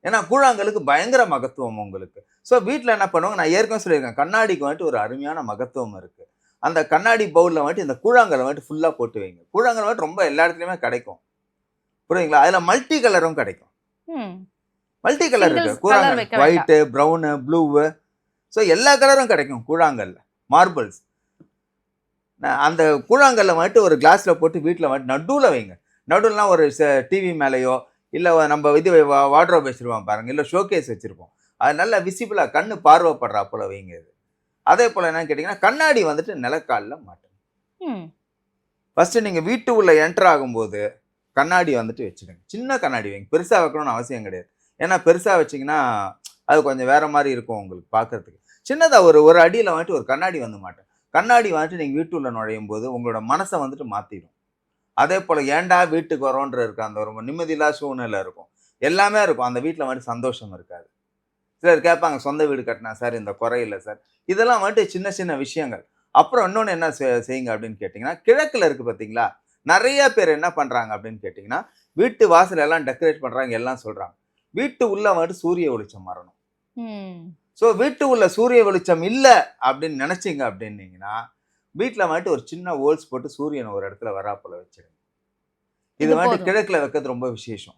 ஏன்னா கூழாங்கலுக்கு பயங்கர மகத்துவம் உங்களுக்கு. ஸோ வீட்ல என்ன பண்ணுவாங்க, நான் ஏற்கனவே சொல்லியிருக்கேன். கண்ணாடிக்கு வந்துட்டு ஒரு அருமையான மகத்துவம் இருக்கு. அந்த கண்ணாடி பவுல்ல வந்துட்டு இந்த கூழாங்கல்ல வந்துட்டு ஃபுல்லா போட்டு வைங்க. கூழாங்கல் வந்துட்டு ரொம்ப எல்லா இடத்துலயுமே கிடைக்கும். புரியுதுங்களா? அதுல மல்டி கலரும் கிடைக்கும். ம். மல்டி கலர் இருக்கு. சிங்கிள்ஸ் கலர் கூழாங்கல் வைக்க வேண்டாம். White, brown, blue. ஸோ எல்லா கலரும் கிடைக்கும் கூழாங்கல்ல. மார்பிள்ஸ். அந்த கூழாங்கல்ல வந்துட்டு ஒரு கிளாஸ்ல போட்டு வீட்ல வந்துட்டு நடுவுல வைங்க. நடுவுலனா ஒரு டிவி மேலயோ, இல்ல நம்ம இது வார்ட்ரோப் வச்சிருப்போம் பாருங்க. இல்ல ஷோகேஸ் வச்சிருப்போம். அது நல்லா விசிபிளா கண்ணு பார்வைப்படுறாப்புல வைங்க இது. அதே போல என்னன்னு கேட்டீங்கன்னா, கண்ணாடி வந்துட்டு நிலக்கால்ல மாட்டுங்க. ம். ஃபர்ஸ்ட் நீங்க வீட்டு உள்ள என்டர் ஆகும்போது கண்ணாடி வந்துட்டு வச்சுடுங்க. சின்ன கண்ணாடி வைங்க. பெருசா வைக்கணும்னு அவசியம் கிடையாது. ஏன்னா பெருசா வச்சீங்கன்னா, அது கொஞ்சம் வேற மாரி இருக்கும் உங்களுக்கு பார்க்கறதுக்கு. சின்னதா ஒரு ஒரு அடியில வந்துட்டு ஒரு கண்ணாடி வந்து மாட்டுங்க. கண்ணாடி வந்துட்டு நீங்க வீட்டுள்ள நுழையும்போது உங்களோட மனச வந்துட்டு மாத்திடும். அதே போல ஏன்டா வீட்டுக்கு வரோன்ற இருக்க அந்த ஒரு நிம்மதியில்லாத சூழ்நிலை இருக்கும். எல்லாமே இருக்கும். அந்த வீட்ல வந்துட்டு சந்தோஷம் இருக்காது. சிலர் கேட்பாங்க, சொந்த வீடு கட்டினேன் சார், இந்த குறை இல்ல சார். இதெல்லாம் வந்துட்டு சின்ன சின்ன விஷயங்கள். அப்புறம் இன்னொன்னு என்ன செய்யுங்க அப்படின்னு கேட்டீங்கன்னா, கிழக்குல இருக்கு பார்த்தீங்களா? நெறைய பேர் என்ன பண்றாங்க அப்படின்னு கேட்டீங்கன்னா, வீட்டு வாசல் எல்லாம் டெக்கரேட் பண்றாங்க, எல்லாம் சொல்றாங்க. வீட்டு உள்ள வந்துட்டு சூரிய வெளிச்சம் வரணும். ம். ஸோ வீட்டு உள்ள சூரிய வெளிச்சம் இல்ல அப்படின்னு நெனச்சீங்க அப்படின்னீங்கன்னா, வீட்ல வந்துட்டு ஒரு சின்ன ஹோல்ஸ் போட்டு சூரியன் ஒரு இடத்துல வராப்புல வச்சுடுங்க. இது இது வந்துட்டு போதும். கிழக்குல வைக்கிறது ரொம்ப விசேஷம்.